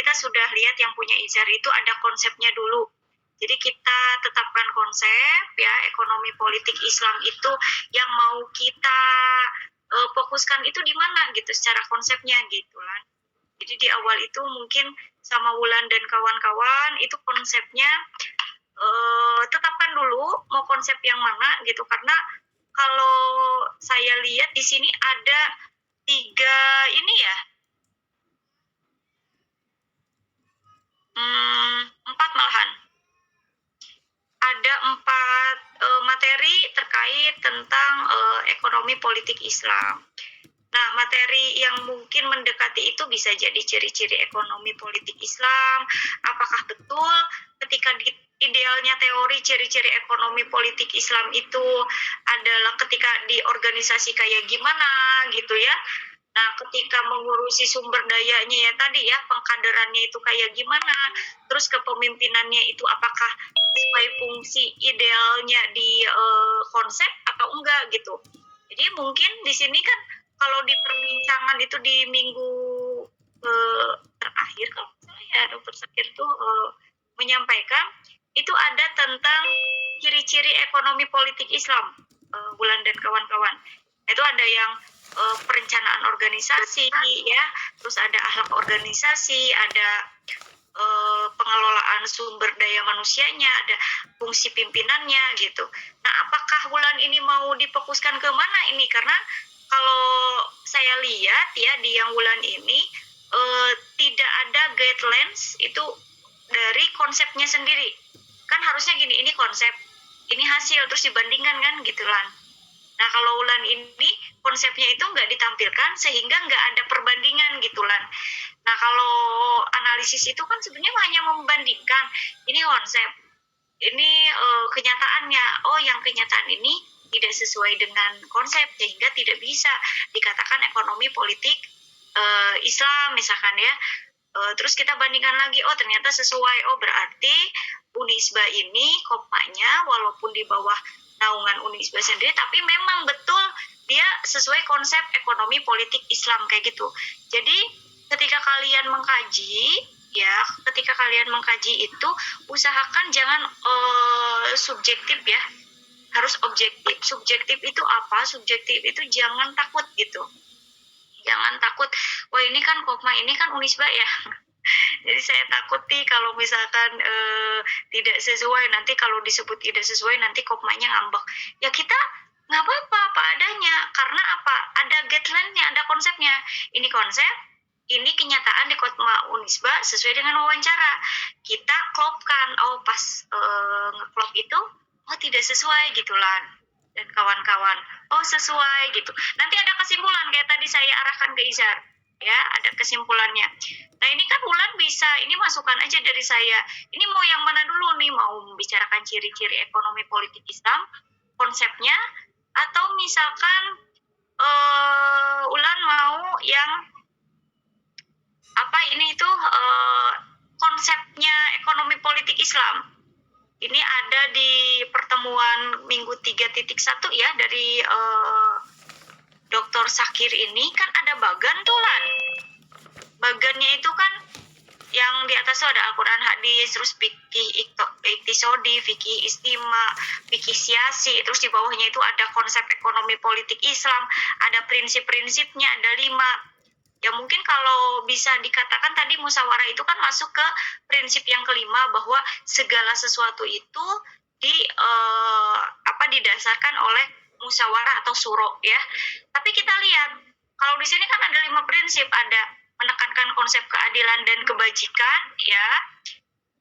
kita sudah lihat yang punya izar itu ada konsepnya dulu. Jadi kita tetapkan konsep ya, ekonomi politik Islam itu yang mau kita fokuskan itu di mana gitu secara konsepnya gitu lah. Jadi di awal itu mungkin sama Wulan dan kawan-kawan itu konsepnya tetapkan dulu mau konsep yang mana gitu, karena kalau saya lihat di sini ada 4 malahan. Ada 4 materi terkait tentang ekonomi politik Islam. Nah, materi yang mungkin mendekati itu bisa jadi ciri-ciri ekonomi politik Islam. Apakah betul ketika idealnya teori ciri-ciri ekonomi politik Islam itu adalah ketika di organisasi kayak gimana gitu ya. Nah, ketika mengurusi sumber dayanya ya tadi ya, pengkaderannya itu kayak gimana, terus kepemimpinannya itu apakah sesuai fungsi idealnya di konsep atau enggak gitu. Jadi mungkin di sini kan kalau di perbincangan itu di minggu terakhir kalau saya Dr. Sakir tuh menyampaikan itu ada tentang ciri-ciri ekonomi politik Islam, Wulan dan kawan-kawan. Itu ada yang perencanaan organisasi ya, terus ada akhlak organisasi, ada pengelolaan sumber daya manusianya, ada fungsi pimpinannya gitu. Nah, apakah Wulan ini mau difokuskan ke mana ini? Karena kalau saya lihat ya di yang Wulan ini tidak ada guidelines itu dari konsepnya sendiri. Kan harusnya gini, ini konsep, ini hasil, terus dibandingkan kan gitu Lan. Nah, kalau Wulan ini konsepnya itu nggak ditampilkan sehingga nggak ada perbandingan gitu Lan. Nah, kalau analisis itu kan sebenarnya hanya membandingkan ini konsep, ini kenyataannya. Oh, yang kenyataan ini tidak sesuai dengan konsep sehingga tidak bisa dikatakan ekonomi politik Islam misalkan ya. Terus kita bandingkan lagi, oh ternyata sesuai, oh berarti Unisba ini kopmanya walaupun di bawah naungan Unisba sendiri, tapi memang betul dia sesuai konsep ekonomi politik Islam kayak gitu. Jadi ketika kalian mengkaji itu usahakan jangan subjektif ya, harus objektif. Subjektif itu apa? Subjektif itu jangan takut gitu. Jangan takut, wah ini kan kopma ini kan Unisba ya. Jadi saya takut nih kalau misalkan tidak sesuai, nanti kalau disebut tidak sesuai nanti kopmanya ngambek. Ya kita nggak apa-apa apa adanya, karena apa? Ada guideline-nya, ada konsepnya. Ini konsep, ini kenyataan di kopma Unisba sesuai dengan wawancara. Kita klopkan, oh pas ngeklop itu, oh tidak sesuai gitu Lan. Dan kawan-kawan, oh sesuai gitu. Nanti ada kesimpulan kayak tadi saya arahkan ke Izar, ya ada kesimpulannya. Nah ini kan Wulan bisa, ini masukan aja dari saya. Ini mau yang mana dulu nih? Mau membicarakan ciri-ciri ekonomi politik Islam, konsepnya, atau misalkan Wulan mau yang apa ini itu konsepnya ekonomi politik Islam. Ini ada di pertemuan minggu 3.1 ya dari Dr. Sakir ini kan ada bagan tuh Lan. Bagannya itu kan yang di atas tuh ada Al-Quran, hadis, terus fikih iktisodi, fikih istima, fikih siasi, terus di bawahnya itu ada konsep ekonomi politik Islam, ada prinsip-prinsipnya, ada 5. Ya mungkin kalau bisa dikatakan tadi musyawarah itu kan masuk ke prinsip yang kelima, bahwa segala sesuatu itu didasarkan oleh musyawarah atau syuro ya. Tapi kita lihat kalau di sini kan ada 5 prinsip, ada menekankan konsep keadilan dan kebajikan ya.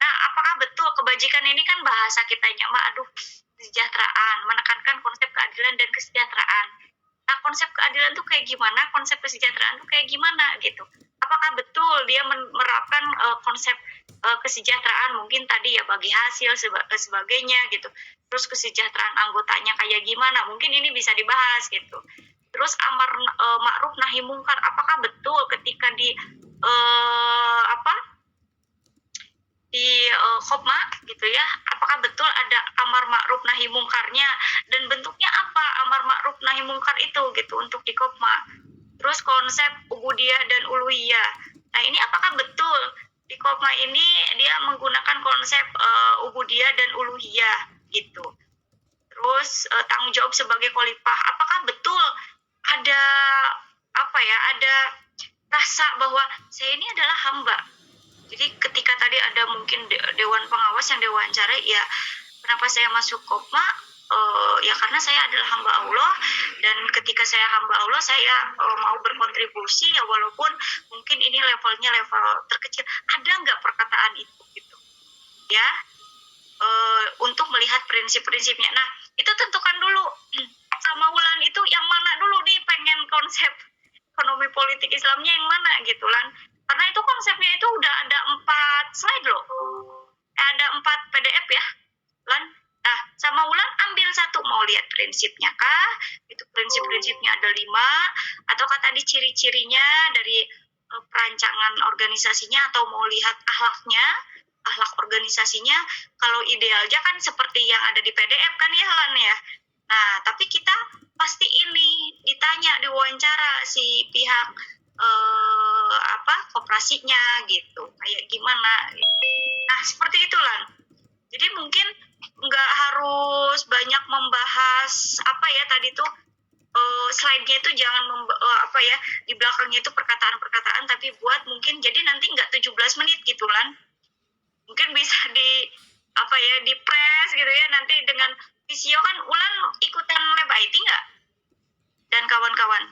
Nah, apakah betul kebajikan ini kan bahasa kitanya kesejahteraan, menekankan konsep keadilan dan kesejahteraan. Nah, konsep keadilan tuh kayak gimana, konsep kesejahteraan tuh kayak gimana gitu. Apakah betul dia menerapkan konsep kesejahteraan, mungkin tadi ya bagi hasil sebagainya gitu. Terus kesejahteraan anggotanya kayak gimana, mungkin ini bisa dibahas gitu. Terus amar ma'ruf nahi mungkar, apakah betul ketika di khotbah gitu ya, apakah betul ada amar ma'ruf nahi mungkarnya dan bentuknya apa amar ma'ruf nahi mungkar itu gitu untuk di khotbah. Terus konsep ubudiyah dan uluhiyah, nah ini apakah betul di Kokma ini dia menggunakan konsep ubudiyah dan uluhiyah gitu. Terus tanggung jawab sebagai khalifah. Apakah betul ada ada rasa bahwa saya ini adalah hamba? Jadi ketika tadi ada mungkin dewan pengawas yang diwawancara, ya kenapa saya masuk Kokma? Ya karena saya adalah hamba Allah, dan ketika saya hamba Allah, saya mau berkontribusi ya walaupun mungkin ini levelnya level terkecil. Ada nggak perkataan itu gitu ya, untuk melihat prinsip-prinsipnya. Nah itu tentukan dulu sama Wulan itu yang mana dulu nih, pengen konsep ekonomi politik Islamnya yang mana gitu Lan, karena itu konsepnya itu udah ada 4 slide loh, ada 4 PDF ya Lan. Nah sama Wulan ambil satu, mau lihat prinsipnya kah, itu prinsip-prinsipnya ada 5, ataukah tadi ciri-cirinya dari perancangan organisasinya, atau mau lihat akhlak organisasinya. Kalau idealnya kan seperti yang ada di PDF kan ya Lan ya. Nah tapi kita pasti ini ditanya, diwawancara si pihak koperasinya gitu, kayak gimana. Nah seperti itu Lan. Jadi mungkin nggak harus banyak membahas tadi tuh, slide-nya itu jangan di belakangnya itu perkataan-perkataan, tapi buat mungkin jadi nanti nggak 17 menit gitu Lan. Mungkin bisa di press gitu ya, nanti dengan Visio kan. Ulan ikutan lab IT nggak? Dan kawan-kawan?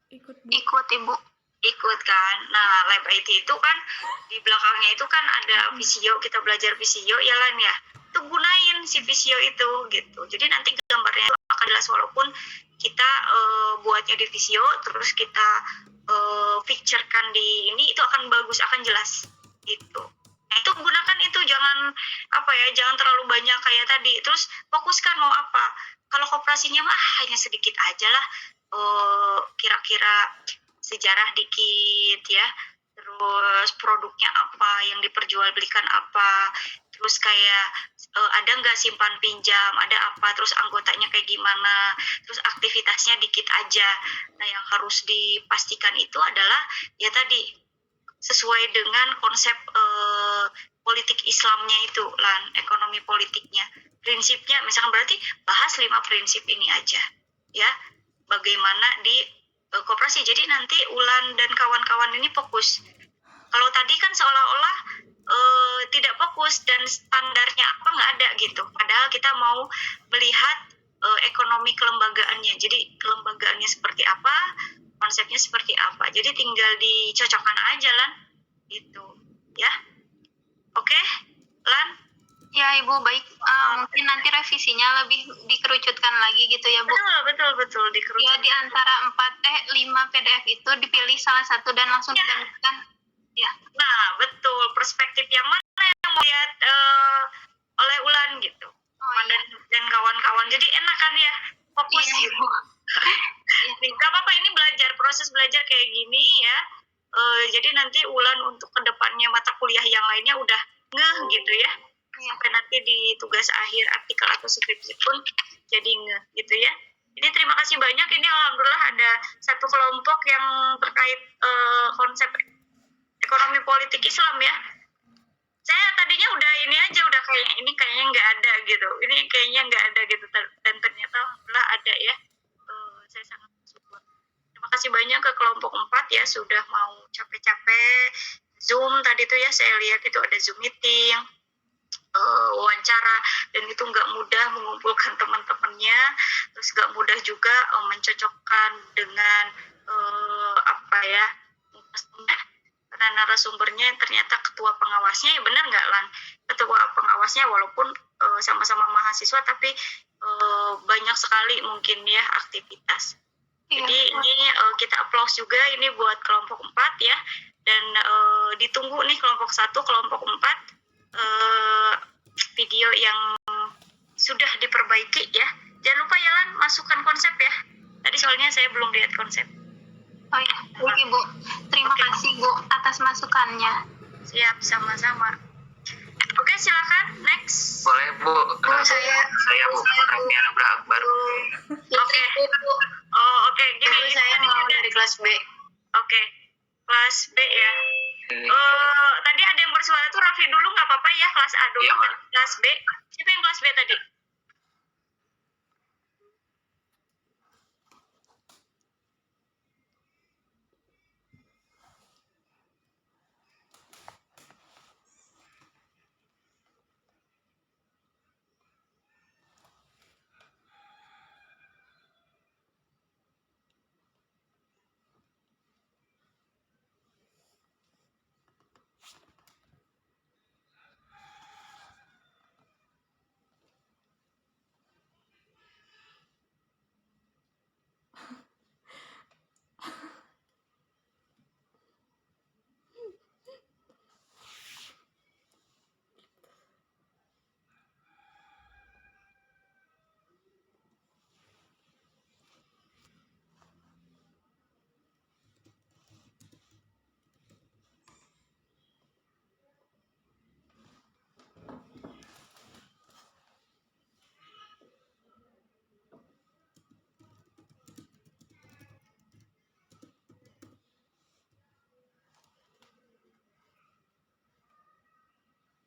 Ikut Ibu. Ikut kan. Nah lab IT itu kan di belakangnya itu kan ada Visio, kita belajar Visio ya Lan ya. Itu gunain si Visio itu gitu. Jadi nanti gambarnya itu akan jelas, walaupun kita buatnya di Visio terus kita picturekan di ini, itu akan bagus, akan jelas gitu. Nah itu gunakan itu, jangan jangan terlalu banyak kayak tadi. Terus fokuskan mau apa. Kalau koperasinya mah hanya sedikit aja lah, kira-kira sejarah dikit ya, terus produknya apa, yang diperjualbelikan apa, terus kayak ada nggak simpan pinjam, ada apa, terus anggotanya kayak gimana, terus aktivitasnya dikit aja. Nah yang harus dipastikan itu adalah ya tadi sesuai dengan konsep politik Islamnya itu Lan, ekonomi politiknya, prinsipnya. Misalkan berarti bahas 5 prinsip ini aja ya, bagaimana di koperasi. Jadi nanti Ulan dan kawan-kawan ini fokus. Kalau tadi kan seolah-olah tidak fokus dan standarnya apa nggak ada gitu. Padahal kita mau melihat ekonomi kelembagaannya. Jadi kelembagaannya seperti apa, konsepnya seperti apa. Jadi tinggal dicocokkan aja Lan, gitu ya. Oke, Lan? Ya Ibu, baik. Mungkin nanti revisinya lebih dikerucutkan lagi gitu ya Bu. Betul dikerucutkan. Ya di antara 5 PDF itu dipilih salah satu dan langsung digabungkan. Ya. Nah betul, perspektif yang mana yang mau lihat oleh Ulan gitu. Dan kawan-kawan. Jadi enak kan ya, fokus gitu. Gak apa-apa, ini proses belajar kayak gini ya. Jadi nanti Ulan untuk kedepannya mata kuliah yang lainnya udah ngeh gitu ya. Sampai nanti di tugas akhir artikel atau skripsi pun jadi ngeh gitu ya. Ini terima kasih banyak. Ini alhamdulillah ada satu kelompok yang terkait konsep ekonomi politik Islam ya. Saya tadinya udah ini aja, udah kayaknya nggak ada gitu. Ini kayaknya nggak ada gitu, dan ternyata alhamdulillah ada ya. Saya sangat bersyukur. Terima kasih banyak ke kelompok 4 ya, sudah mau capek-capek Zoom tadi tuh ya, saya lihat itu ada Zoom meeting, wawancara, dan itu nggak mudah mengumpulkan teman-temannya, terus nggak mudah juga mencocokkan dengan karena narasumbernya ternyata ketua pengawasnya, ya benar nggak Lan, ketua pengawasnya walaupun sama-sama mahasiswa tapi banyak sekali mungkin ya aktivitas. Jadi ini kita applause juga ini buat kelompok 4 ya, dan ditunggu nih kelompok 1, kelompok 4 video yang sudah diperbaiki ya. Jangan lupa ya Lan, masukkan konsep ya. Tadi soalnya saya belum lihat konsep. Oh ya, oke Bu. Terima kasih Bu atas masukannya. Siap, sama-sama. Oke, silakan next. Boleh Bu. Saya Bu Rafian Akbar. Oke. Oh, oke. Gini, saya mau dari kelas B. Oke. Kelas B ya. Tadi ada yang bersuara tuh Raffi dulu nggak apa-apa ya, kelas A dulu. Iya, Mbak. Kelas B. Siapa yang kelas B tadi?